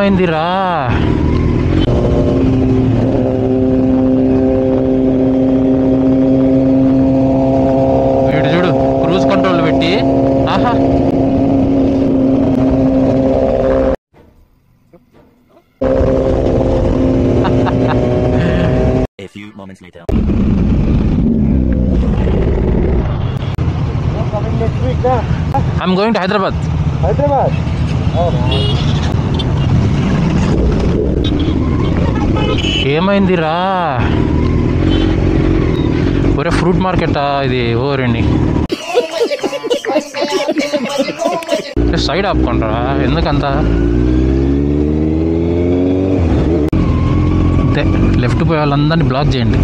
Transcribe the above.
ఏమైందిరా? వీడు చూడు క్రూజ్ కంట్రోల్ పెట్టి. ఆహా, A few moments later. Coming next week, huh? I'm going to Hyderabad. Hyderabad. Oh, man. ఏమైందిరా? ఒరే ఫ్రూట్ మార్కెటా ఇది? ఓరండి సైడ్ ఆపుకుంటారా ఎందుకంతా? అంతే, లెఫ్ట్ పోయే వాళ్ళందరినీ బ్లాక్ చేయండి.